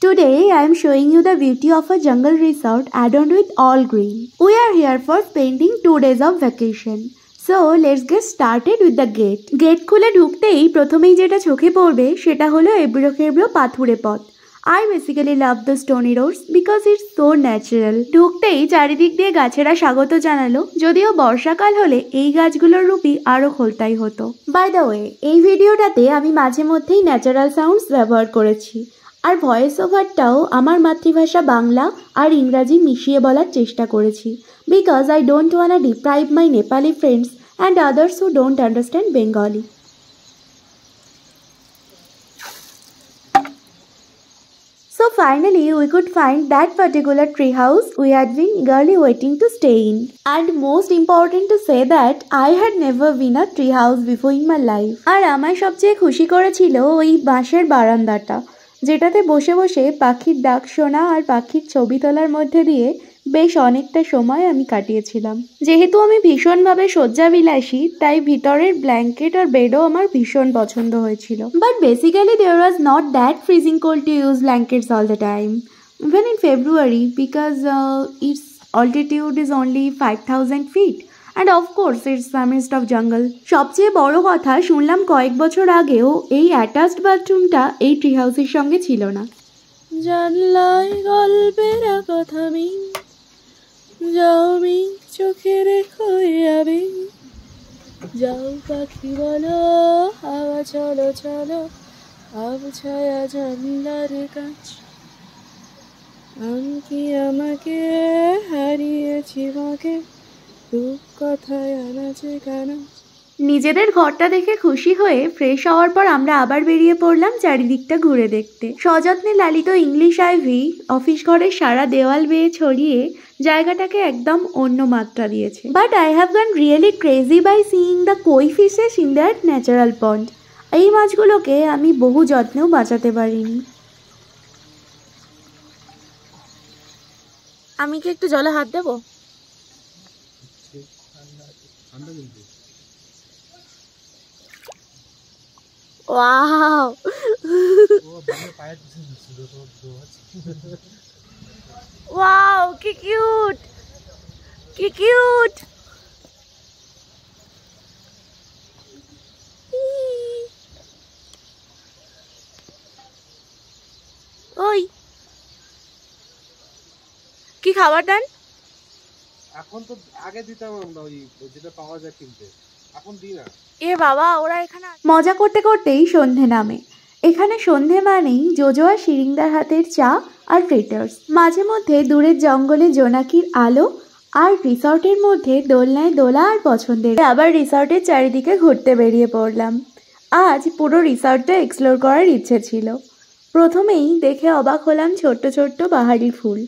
Today I am showing you the beauty of a jungle resort adorned with all green. We are here for spending 2 days of vacation. So let's get started with the gate. Gate খুলে ঢুকতেই প্রথমেই যেটা চোখে পড়বে সেটা হলো এবড়ো খেবড়ো পাথুরে পথ। I basically love the stony roads because it's so natural. ঢুকতেই চারিদিক দিয়ে গাছেরা স্বাগত জানালো, যদিও বর্ষাকাল হলে এই গাছগুলোর রূপই আরো খোলতাই হতো। বাই দ্য ওয়ে, এই ভিডিওটাতে আমি মাঝে মধ্যেই ন্যাচারাল সাউন্ডস ব্যবহার করেছি, আর ভয়েস ওভারটাও আমার মাতৃভাষা বাংলা আর ইংরাজি মিশিয়ে বলার চেষ্টা করেছি, because I don't ওয়ান্না deprive my Nepali friends and others who don't understand Bengali. So finally we could find that particular tree house we had been eagerly waiting to stay in. And most important to say that I had never been a tree house before in my life. আর আমার সবচেয়ে খুশি করেছিল ওই বাঁশের বারান্দাটা, যেটাতে বসে বসে পাখির ডাক শোনা আর পাখির ছবি তোলার মধ্যে দিয়ে বেশ অনেকটা সময় আমি কাটিয়েছিলাম। যেহেতু আমি ভীষণভাবে শয্যাবিলাসী, তাই ভিতরের ব্ল্যাঙ্কেট আর বেডও আমার ভীষণ পছন্দ হয়েছিল। But basically there was not that freezing cold to use blankets all the time, even in February, because it's altitude is only 5000 feet and of course it's the midst of jungle. সবচেয়ে বড় কথা, শুনলাম কয়েক বছর আগেও এই attached বাথরুমটা এই ট্রি হাউসের সঙ্গে ছিল না। জানলায় গল্পের কথা মিন, যাও মিন চোখে রেখো যাবে, যাও পাখি বলো হাওয়া চলো চলো, আবছায়া জানলার কাছ, আমি কি আমাকে হারিয়েছি মাকে, রূপ কথায় আনাচে কানাচ। নিজেদের ঘরটা দেখে খুশি হয়ে ফ্রেশ হওয়ার পর আমরা আবার বেরিয়ে পড়লাম চারিদিকটা ঘুরে দেখতে। সযত্নে লালিত ইংলিশ আইভি অফিস ঘরের সারা দেওয়াল বেয়ে ছড়িয়ে জায়গাটাকে একদম অন্য মাত্রা দিয়েছে। But I have gone really crazy by seeing the koi fishes in that natural pond. এই মাছগুলোকে আমি বহু যত্নেও বাঁচাতে পারিনি। আমি কি একটু জলে হাত দেবো? ওয়াও, ওয়াও কি কিউট, কি কিউট। ওই কি খাবার দেন? এখন তো আগে দিতাম আমরা ওই যেটা পাওয়া যায় কিনতে, এখন দিই না। এ বাবা, ওরা এখানে মজা করতে করতেই সন্ধে নামে। এখানে সন্ধে মানেই জোজোয়া শিরিংদার হাতের চা আর ফ্রিটার্স, মাঝে মধ্যে দূরের জঙ্গলে জোনাকির আলো, আর রিসর্টের মধ্যে দোলনায় দোলা আর পছন্দের। আবার রিসর্টের চারিদিকে ঘুরতে বেরিয়ে পড়লাম। আজ পুরো রিসর্টটা এক্সপ্লোর করার ইচ্ছে ছিল। প্রথমেই দেখে অবাক হলাম ছোট্ট ছোট্ট পাহাড়ি ফুল।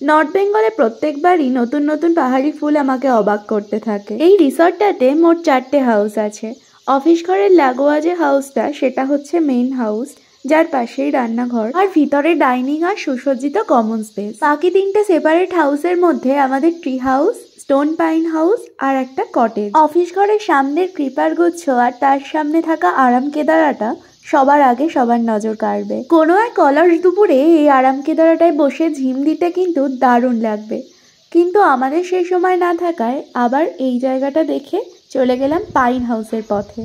নর্থ বেঙ্গলে প্রত্যেকবারই নতুন নতুন পাহাড়ি ফুল আমাকে অবাক করতে থাকে। এই রিসর্টটাতে মোট 4টে হাউস আছে। অফিস ঘরের লাগোয়া যে হাউসটা সেটা হচ্ছে মেইন হাউস, যার পাশেই রান্নাঘর আর ভিতরে ডাইনিং আর সুসজ্জিত কমন স্পেস। বাকি 3টে সেপারেট হাউসের মধ্যে আমাদের tree house, stone pine house আর একটা কটেজ। অফিস ঘরের সামনের ক্রিপার গুচ্ছ আর তার সামনে থাকা আরাম কেদারাটা সবার আগে সবার নজর কাড়বে। কোনো এক কলস দুপুরে এই আরাম কেদারাটায় বসে ঝিম দিতে কিন্তু দারুণ লাগবে, কিন্তু আমাদের সেই সময় না থাকায় আবার এই জায়গাটা দেখে চলে গেলাম পাইন হাউসের পথে।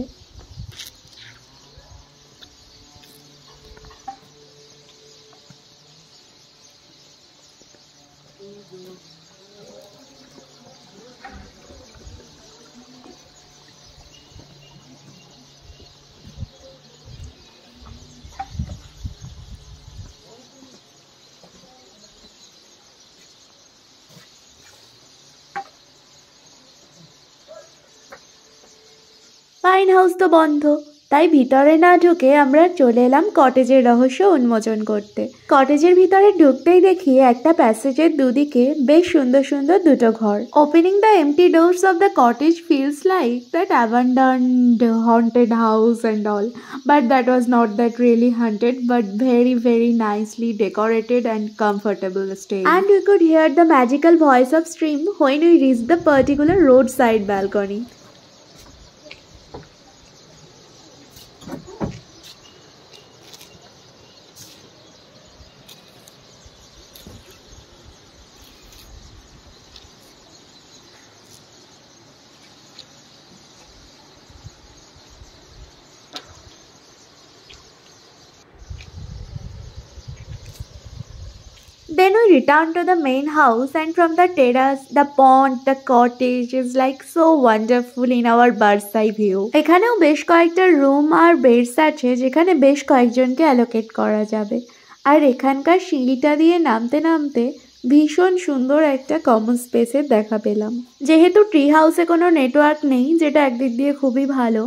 পাইন হাউস তো বন্ধ, তাই ভিতরে না ঢুকে আমরা চলে এলাম কটেজের রহস্য উন্মোচন করতে। কটেজের ভিতরে ঢুকতেই দেখি একটা প্যাসেজের দুদিকে বেশ সুন্দর সুন্দর দুটো ঘর। Opening the MT doors of the cottage feels like that abandoned haunted house and all, but that was not that really haunted, but very very nicely decorated and comfortable stay. And we could hear the magical voice of stream when we reached the particular roadside balcony. Then we returned to the main house, and from the terrace, the pond, the cottage is like so wonderful in our bird's eye view. এখানেও বেশ কয়েকটা room আর beds আছে যেখানে বেশ কয়েকজনকে allocate করা যাবে। আর এখানকার সিঁড়িটা দিয়ে নামতে নামতে ভীষণ সুন্দর একটা কমন স্পেসের দেখা পেলাম। যেহেতু ট্রি হাউসে কোনো নেটওয়ার্ক নেই, যেটা একদিক দিয়ে খুবই ভালো,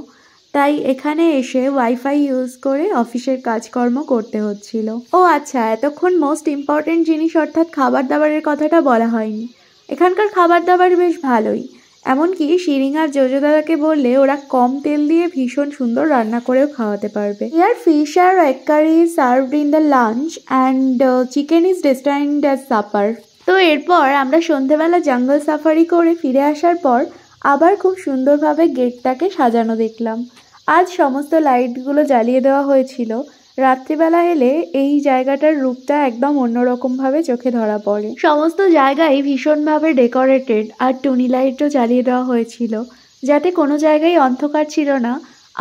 তাই এখানে এসে ওয়াইফাই ইউজ করে অফিসের কাজকর্ম করতে হচ্ছিল। ও আচ্ছা, এতক্ষণ মোস্ট ইম্পর্টেন্ট জিনিস অর্থাৎ খাবার দাবারের কথাটা বলা হয়নি। এখানকার খাবার দাবার বেশ ভালোই, এমনকি শিরিং আর জোজো দাদাকে বললে ওরা কম তেল দিয়ে ভীষণ সুন্দর রান্না করেও খাওয়াতে পারবে। Here fish or egg curry is served in the lunch and chicken is destined as supper. তো এরপর আমরা সন্ধেবেলা জঙ্গল সাফারি করে ফিরে আসার পর আবার খুব সুন্দরভাবে গেটটাকে সাজানো দেখলাম। আজ সমস্ত লাইটগুলো জ্বালিয়ে দেওয়া হয়েছিল। রাত্রিবেলা এলে এই জায়গাটার রূপটা একদম অন্যরকমভাবে চোখে ধরা পড়ে। সমস্ত জায়গায় ভীষণভাবে ডেকোরেটেড আর টুনি লাইটও জ্বালিয়ে দেওয়া হয়েছিল, যাতে কোনো জায়গায় অন্ধকার ছিল না।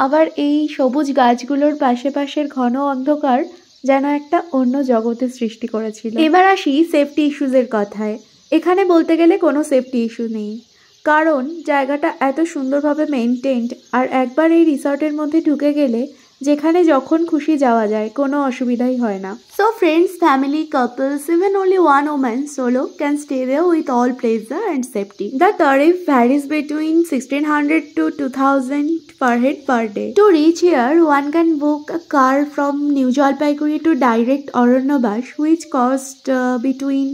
আবার এই সবুজ গাছগুলোর পাশের ঘন অন্ধকার যেন একটা অন্য জগতের সৃষ্টি করেছিল। এবার আসি সেফটি ইস্যুজের কথায়। এখানে বলতে গেলে কোনো সেফটি ইস্যু নেই, কারণ জায়গাটা এত সুন্দরভাবে মেনটেন্ড। আর একবার এই রিসর্টের মধ্যে ঢুকে গেলে যেখানে যখন খুশি যাওয়া যায়, কোনো অসুবিধাই হয় না। So friends, family, couples, even only one woman solo can stay there with all pleasure and safety. The tariff varies between 1600 to 2000 per head per day. To reach here, one can book a car from New Jalpaiguri to direct Aranyabash, which cost between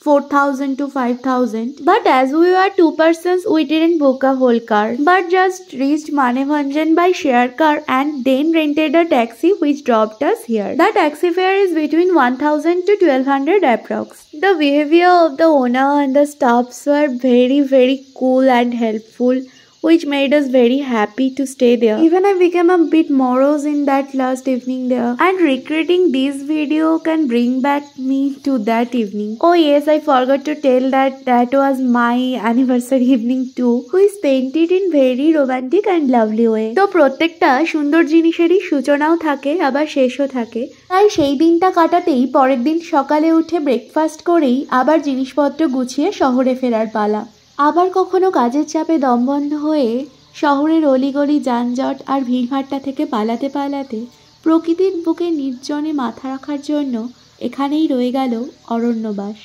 4,000 to 5,000. But as we were two persons, we didn't book a whole car, but just reached Manebhanjan by share car and then rented a taxi which dropped us here. The taxi fare is between 1,000 to 1,200 approx. The behavior of the owner and the staffs were very cool and helpful, which made us very happy to stay there. Even I became a bit morose in that last evening there, and recreating this video can bring back me to that evening. Oh yes, I forgot to tell that was my anniversary evening too. We spent it in very romantic and lovely way. তো প্রত্যেকটা সুন্দর জিনিসেরই সূচনাও থাকে, আবার শেষও থাকে। তাই সেই দিনটা কাটাতেই পরের দিন সকালে উঠে ব্রেকফাস্ট করেই আবার জিনিসপত্র গুছিয়ে শহরে ফেরার পালা। আবার কখনো কাজের চাপে দম বন্ধ হয়ে শহরের অলিগলি, যানজট আর ভিড়ভাট্টা থেকে পালাতে প্রকৃতির বুকে নির্জনে মাথা রাখার জন্য এখানেই রয়ে গেল অরণ্যবাস।